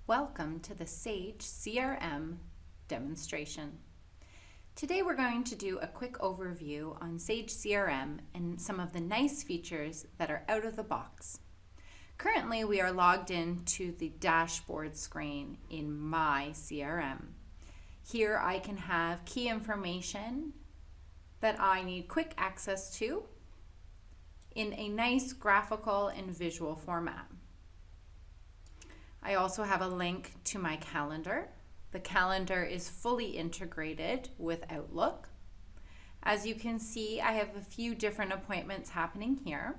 Welcome to the Sage CRM demonstration. Today we're going to do a quick overview on Sage CRM and some of the nice features that are out of the box. Currently we are logged into the dashboard screen in my CRM. Here I can have key information that I need quick access to in a nice graphical and visual format. I also have a link to my calendar. The calendar is fully integrated with Outlook. As you can see, I have a few different appointments happening here.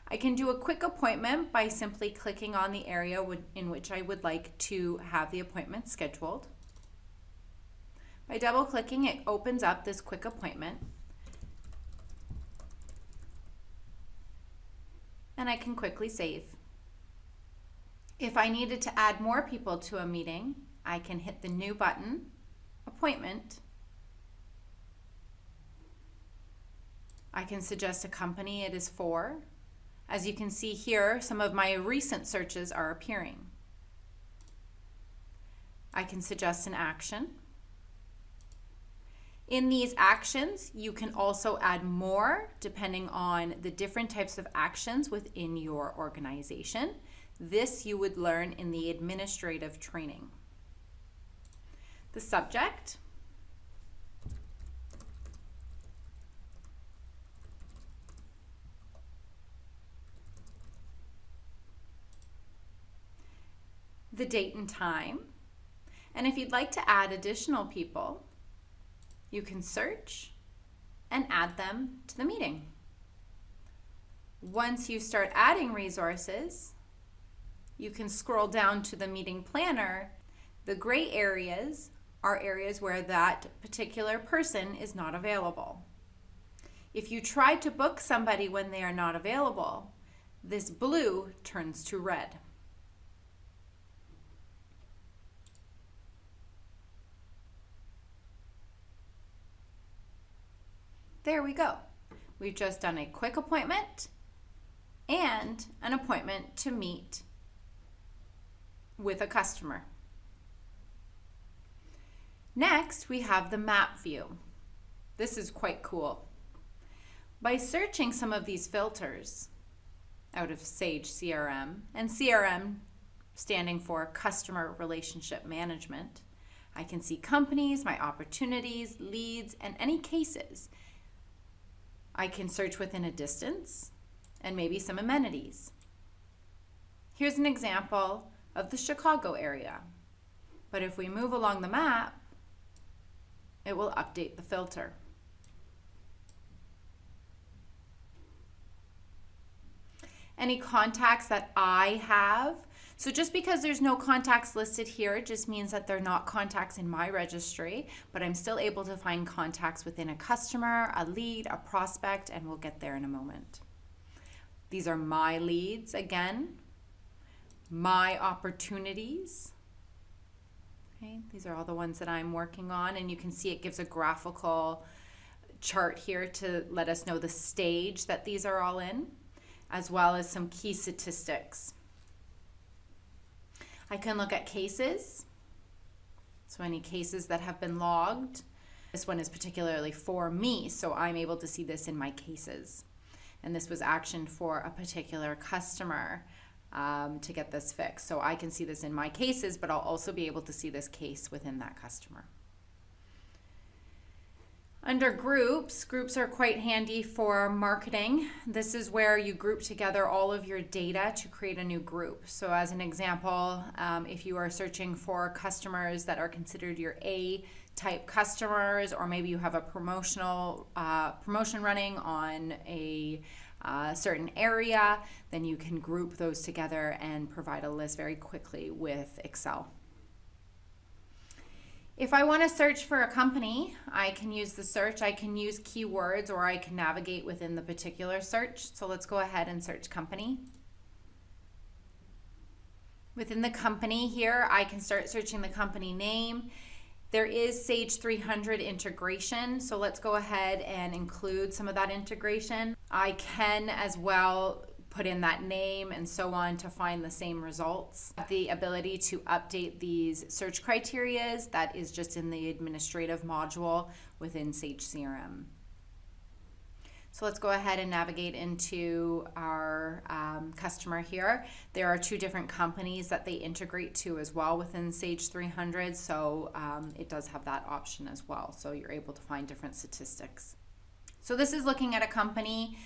I can do a quick appointment by simply clicking on the area in which I would like to have the appointment scheduled. By double-clicking, it opens up this quick appointment. And I can quickly save. If I needed to add more people to a meeting, I can hit the new button, Appointment. I can suggest a company it is for. As you can see here, some of my recent searches are appearing. I can suggest an action. In these actions, you can also add more depending on the different types of actions within your organization. This you would learn in the administrative training. The subject. The date and time. And if you'd like to add additional people, you can search and add them to the meeting. Once you start adding resources, you can scroll down to the meeting planner. The gray areas are areas where that particular person is not available. If you try to book somebody when they are not available, this blue turns to red. There we go. We've just done a quick appointment and an appointment to meet with a customer. Next, we have the map view. This is quite cool. By searching some of these filters out of Sage CRM, and CRM standing for Customer Relationship Management, I can see companies, my opportunities, leads, and any cases. I can search within a distance and maybe some amenities. Here's an example of the Chicago area. But if we move along the map, it will update the filter. Any contacts that I have. So just because there's no contacts listed here just means that they're not contacts in my registry, but I'm still able to find contacts within a customer, a lead, a prospect, and we'll get there in a moment. These are my leads again. My opportunities. Okay, these are all the ones that I'm working on, and you can see it gives a graphical chart here to let us know the stage that these are all in, as well as some key statistics. I can look at cases, so any cases that have been logged. This one is particularly for me, so I'm able to see this in my cases. And this was actioned for a particular customer to get this fixed. So I can see this in my cases, but I'll also be able to see this case within that customer. Under groups, groups are quite handy for marketing. This is where you group together all of your data to create a new group. So as an example, if you are searching for customers that are considered your A-type customers, or maybe you have a promotion running on a certain area, then you can group those together and provide a list very quickly with Excel. If I want to search for a company, I can use the search. I can use keywords, or I can navigate within the particular search. So let's go ahead and search company. Within the company here, I can start searching the company name. There is Sage 300 integration, so let's go ahead and include some of that integration. I can as well put in that name and so on to find the same results. The ability to update these search criterias, that is just in the administrative module within Sage CRM. So let's go ahead and navigate into our customer here. There are 2 different companies that they integrate to as well within Sage 300, so it does have that option as well. So you're able to find different statistics. So this is looking at a company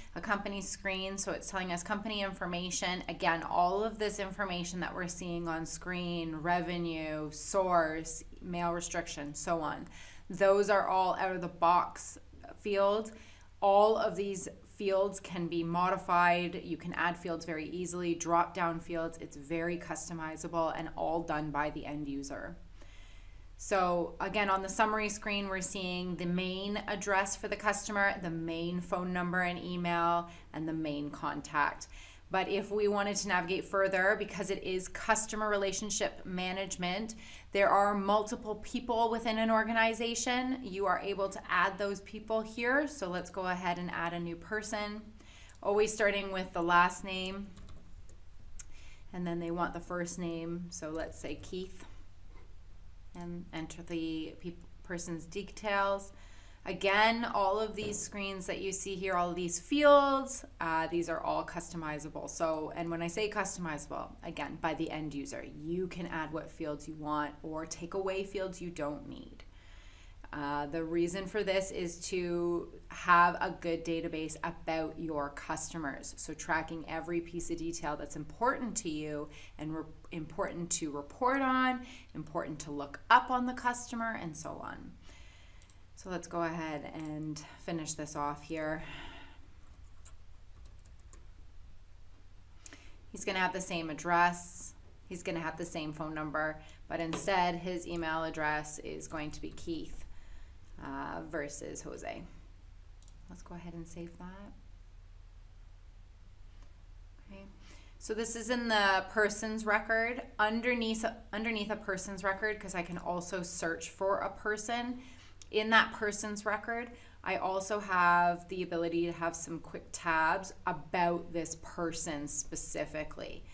screen, so it's telling us company information. Again, all of this information that we're seeing on screen, revenue, source, mail restriction, so on. Those are all out of the box fields. All of these fields can be modified. You can add fields very easily, drop down fields. It's very customizable and all done by the end user. So again, on the summary screen, we're seeing the main address for the customer, the main phone number and email, and the main contact. But if we wanted to navigate further, because it is customer relationship management, there are multiple people within an organization. You are able to add those people here. So let's go ahead and add a new person, always starting with the last name. And then they want the first name. So let's say Keith, and enter the person's details. Again, all of these screens that you see here, all of these fields, these are all customizable. So, and when I say customizable, again, by the end user, you can add what fields you want or take away fields you don't need. The reason for this is to have a good database about your customers. So tracking every piece of detail that's important to you and important to report on, important to look up on the customer, and so on. So let's go ahead and finish this off here. He's going to have the same address. He's going to have the same phone number, but instead his email address is going to be Keith versus Jose. Let's go ahead and save that. Okay. So this is in the person's record. Underneath a person's record, because I can also search for a person. In that person's record, I also have the ability to have some quick tabs about this person specifically.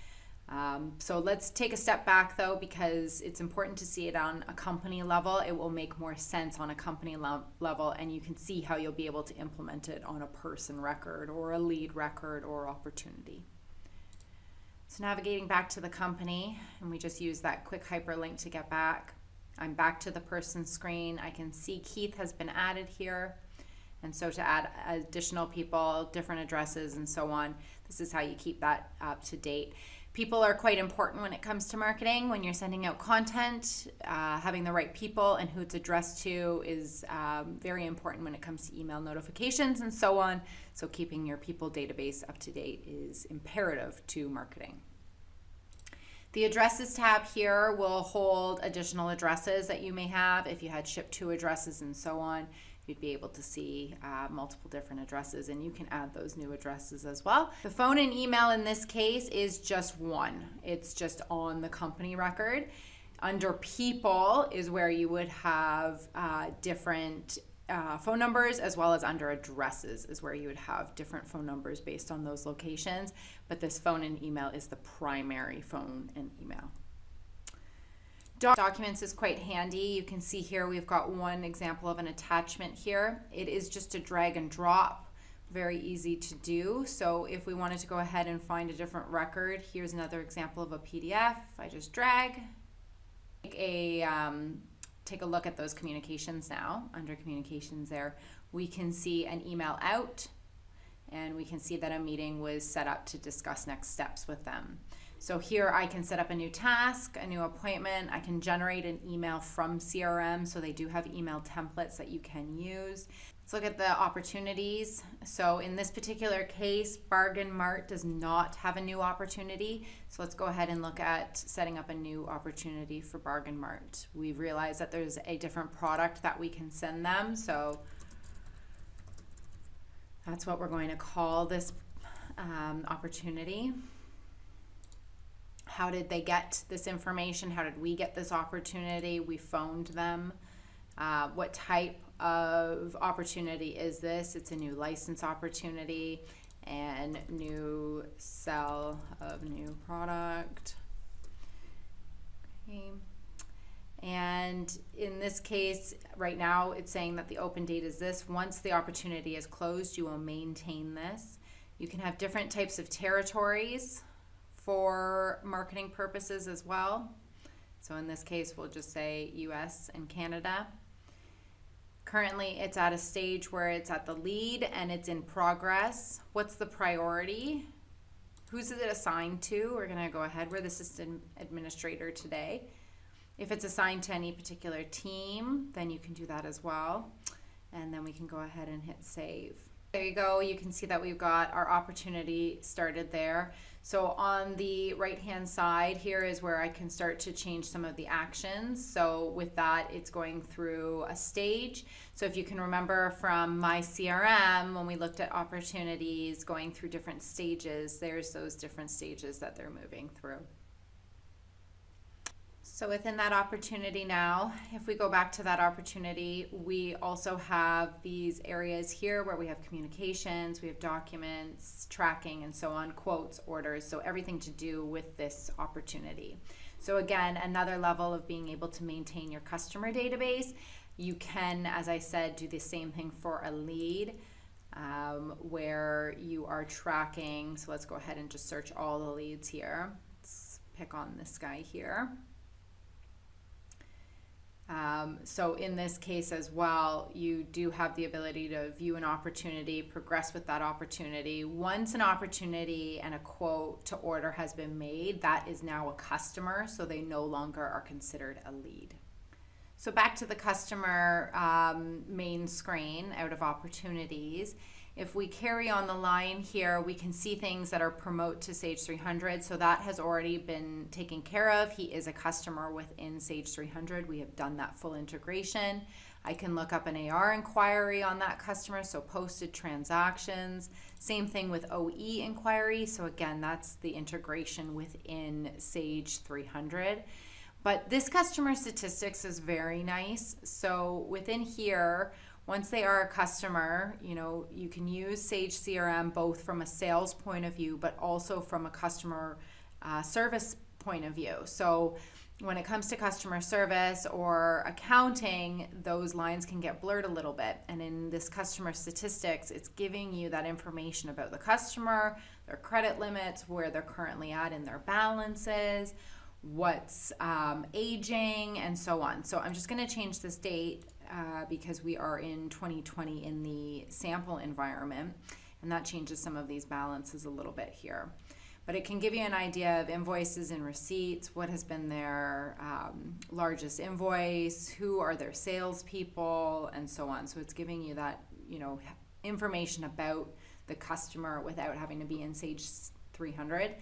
So let's take a step back though, because it's important to see it on a company level. It will make more sense on a company level, and you can see how you'll be able to implement it on a person record or a lead record or opportunity. So navigating back to the company, and we just use that quick hyperlink to get back. I'm back to the person screen. I can see Keith has been added here. And so to add additional people, different addresses, and so on, this is how you keep that up to date. People are quite important when it comes to marketing. When you're sending out content, having the right people and who it's addressed to is very important when it comes to email notifications and so on. So keeping your people database up to date is imperative to marketing. The addresses tab here will hold additional addresses that you may have. If you had ship to addresses and so on, you'd be able to see multiple different addresses, and you can add those new addresses as well. The phone and email in this case is just one. It's just on the company record. Under people is where you would have different phone numbers, as well as under addresses is where you would have different phone numbers based on those locations. But this phone and email is the primary phone and email. Documents is quite handy. You can see here we've got one example of an attachment here. It is just a drag and drop, very easy to do. So if we wanted to go ahead and find a different record, here's another example of a PDF. I just drag. Take a look at those communications now. Under communications there, we can see an email out, and we can see that a meeting was set up to discuss next steps with them. So here I can set up a new task, a new appointment. I can generate an email from CRM, so they do have email templates that you can use. Let's look at the opportunities. So in this particular case, Bargain Mart does not have a new opportunity. So let's go ahead and look at setting up a new opportunity for Bargain Mart. We've realized that there's a different product that we can send them. So that's what we're going to call this opportunity. How did they get this information? How did we get this opportunity? We phoned them. What type of opportunity is this? It's a new license opportunity. and new sell of new product. Okay. And in this case, right now, it's saying that the open date is this. Once the opportunity is closed, you will maintain this. You can have different types of territories for marketing purposes as well. So in this case, we'll just say US and Canada. Currently, it's at a stage where it's at the lead and it's in progress. What's the priority? Who's it assigned to? We're going to go ahead. We're the system administrator today. If it's assigned to any particular team, then you can do that as well. And then we can go ahead and hit save. There you go. You can see that we've got our opportunity started there. So on the right-hand side here is where I can start to change some of the actions. So with that, it's going through a stage. So if you can remember from my CRM, when we looked at opportunities going through different stages, there's those different stages that they're moving through. So within that opportunity now, if we go back to that opportunity, we also have these areas here where we have communications, we have documents, tracking, and so on, quotes, orders, so everything to do with this opportunity. So again, another level of being able to maintain your customer database. You can, as I said, do the same thing for a lead, where you are tracking. So let's go ahead and just search all the leads here. Let's pick on this guy here. So in this case as well, you do have the ability to view an opportunity, progress with that opportunity. Once an opportunity and a quote to order has been made, that is now a customer, so they no longer are considered a lead. So back to the customer main screen out of opportunities. If we carry on the line here, we can see things that are promote to Sage 300. So that has already been taken care of. He is a customer within Sage 300. We have done that full integration. I can look up an AR inquiry on that customer, so posted transactions. Same thing with OE inquiry. So again, that's the integration within Sage 300. But this customer statistics is very nice. So within here, once they are a customer, you can use Sage CRM both from a sales point of view, but also from a customer service point of view. So when it comes to customer service or accounting, those lines can get blurred a little bit. And in this customer statistics, it's giving you that information about the customer, their credit limits, where they're currently at in their balances, what's aging, and so on. So I'm just going to change this date because we are in 2020 in the sample environment, and that changes some of these balances a little bit here. But it can give you an idea of invoices and receipts, what has been their largest invoice, who are their salespeople, and so on. So it's giving you that information about the customer without having to be in Sage 300.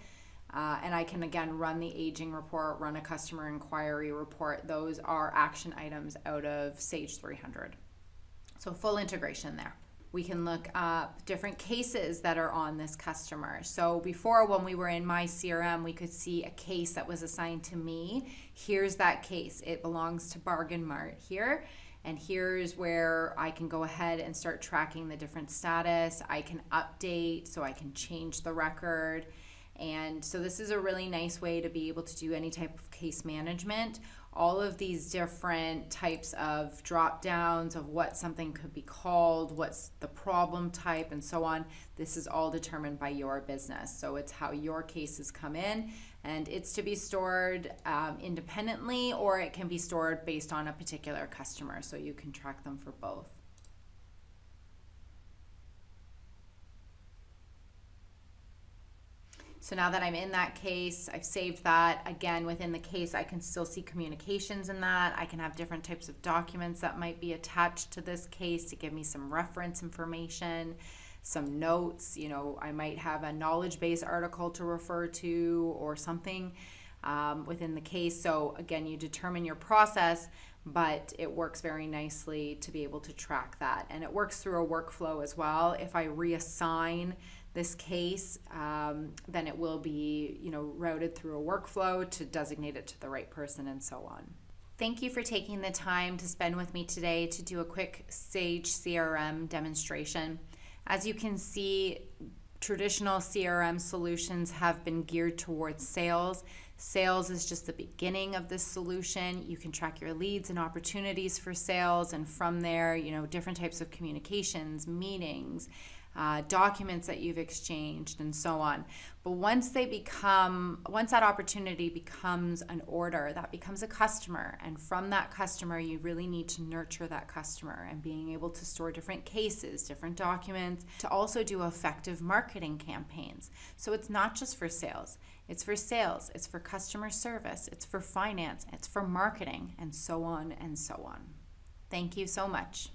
And I can again run the aging report, run a customer inquiry report. Those are action items out of Sage 300. So full integration there. We can look up different cases that are on this customer. So before, when we were in my CRM, we could see a case that was assigned to me. Here's that case. It belongs to Bargain Mart here. And here's where I can go ahead and start tracking the different status. I can update, so I can change the record. And so this is a really nice way to be able to do any type of case management. All of these different types of drop downs of what something could be called, what's the problem type, and so on. This is all determined by your business. So it's how your cases come in, and it's to be stored independently, or it can be stored based on a particular customer. So you can track them for both. So now that I'm in that case, I've saved that. Again, within the case, I can still see communications in that. I can have different types of documents that might be attached to this case to give me some reference information, some notes. I might have a knowledge base article to refer to or something within the case. So again, you determine your process, but it works very nicely to be able to track that. And it works through a workflow as well. If I reassign this case, then it will be routed through a workflow to designate it to the right person, and so on. Thank you for taking the time to spend with me today to do a quick Sage CRM demonstration. As you can see, traditional CRM solutions have been geared towards sales. Sales is just the beginning of this solution. You can track your leads and opportunities for sales, and from there, different types of communications, meetings, documents that you've exchanged, and so on. But once that opportunity becomes an order, that becomes a customer, and from that customer, you really need to nurture that customer and being able to store different cases, different documents, to also do effective marketing campaigns. So it's not just for sales. It's for sales, it's for customer service, it's for finance, it's for marketing, and so on and so on. Thank you so much.